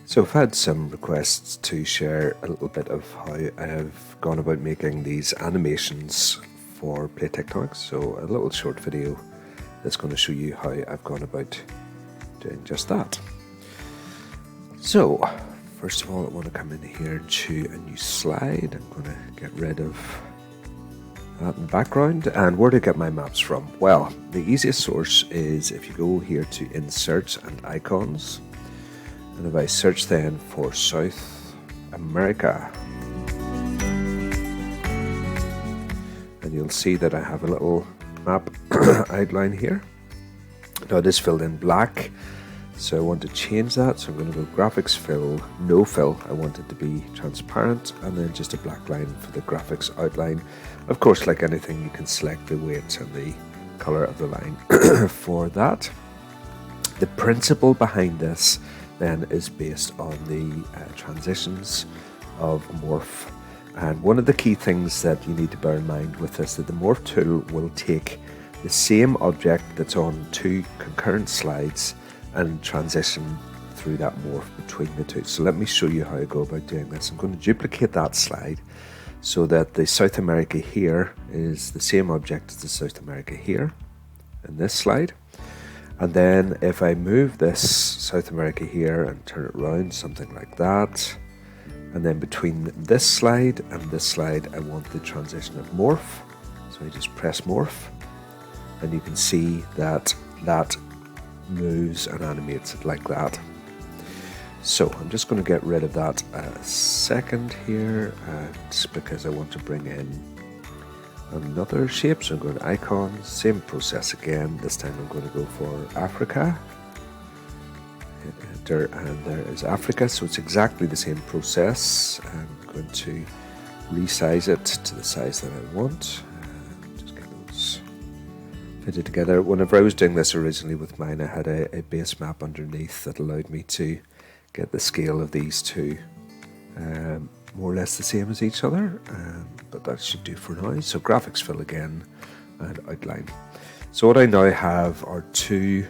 So I've had some requests to share a little bit of how I've gone about making these animations for Play TikToks. So a little short video that's going to show you how I've gone about doing just that. So first of all, I want to come in here to a new slide. I'm going to get rid of that in the background. And where to get my maps from? Well, the easiest source is if you go here to Insert and Icons. And if I search then for South America, and you'll see that I have a little map outline here. Now it is filled in black, so I want to change that. So I'm going to go graphics fill, no fill. I want it to be transparent, and then just a black line for the graphics outline. Of course, like anything, you can select the weight and the color of the line for that. The principle behind this then is based on the transitions of morph. And one of the key things that you need to bear in mind with this, that the morph tool will take the same object that's on two concurrent slides and transition through that morph between the two. So let me show you how I go about doing this. I'm going to duplicate that slide so that the South America here is the same object as the South America here in this slide. And then if I move this South America here and turn it around, something like that, and then between this slide and this slide, I want the transition of morph. So I just press morph, and you can see that that moves and animates it like that. So I'm just going to get rid of that a second here, just because I want to bring in another shape. So I'm going to icons, same process again. This time I'm going to go for Africa. Hit enter, and there is Africa. So it's exactly the same process. I'm going to resize it to the size that I want. Just get those fitted together. Whenever I was doing this originally with mine, I had a base map underneath that allowed me to get the scale of these two more or less the same as each other, but that should do for now. So graphics fill again and outline. So what I now have are two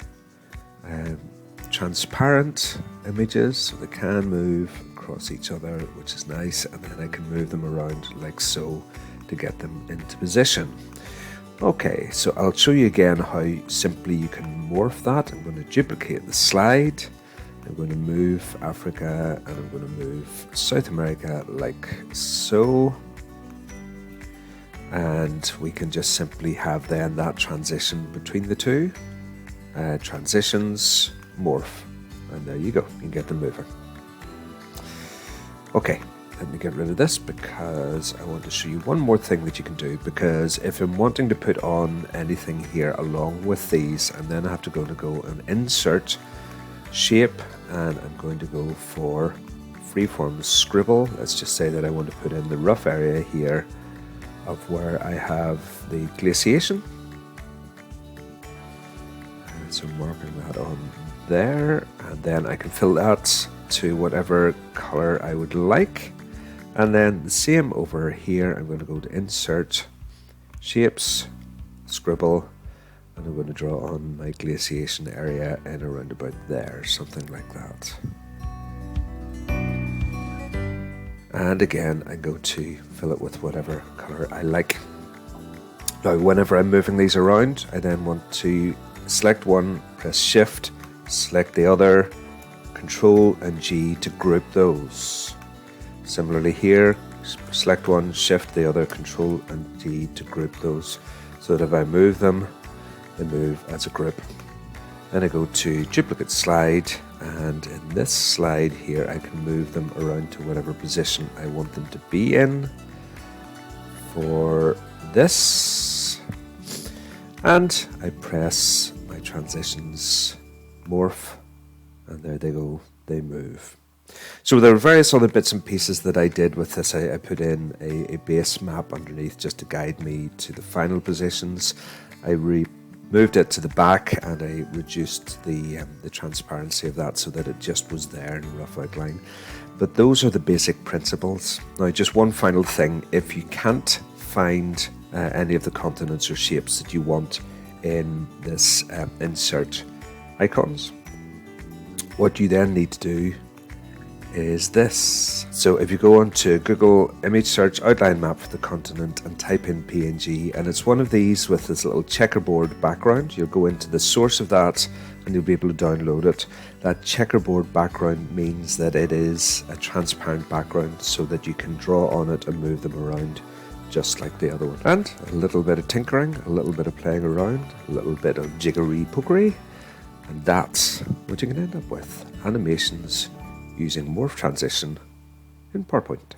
transparent images, so they can move across each other, which is nice, and then I can move them around like so to get them into position. Okay, so I'll show you again how simply you can morph that. I'm going to duplicate the slide. I'm going to move Africa and I'm going to move South America like so. And we can just simply have then that transition between the two. Transitions, morph. And there you go, you can get them moving. Okay, let me get rid of this because I want to show you one more thing that you can do, because if I'm wanting to put on anything here along with these, and then I have to go and insert shape, and I'm going to go for freeform scribble. Let's just say that I want to put in the rough area here of where I have the glaciation. And so I'm marking that on there, and then I can fill that to whatever color I would like. And then the same over here, I'm going to go to insert shapes, scribble, and I'm going to draw on my glaciation area in around about there, something like that. And again, I go to fill it with whatever color I like. Now, whenever I'm moving these around, I then want to select one, press Shift, select the other, Control and G to group those. Similarly here, select one, Shift the other, Control and G to group those, so that if I move them, they move as a group. Then I go to duplicate slide, and in this slide here I can move them around to whatever position I want them to be in for this, and I press my transitions morph, and there they go, they move. So there are various other bits and pieces that I did with this. I put in a base map underneath just to guide me to the final positions. I moved it to the back, and I reduced the transparency of that so that it just was there in a rough outline. But those are the basic principles. Now, just one final thing: if you can't find any of the continents or shapes that you want in this insert icons, what you then need to do is this. So if you go onto Google image search outline map for the continent and type in PNG, and it's one of these with this little checkerboard background, you'll go into the source of that and you'll be able to download it. That checkerboard background means that it is a transparent background so that you can draw on it and move them around just like the other one. And a little bit of tinkering, a little bit of playing around, a little bit of jiggery-pokery, and that's what you can end up with. Animations using morph transition in PowerPoint.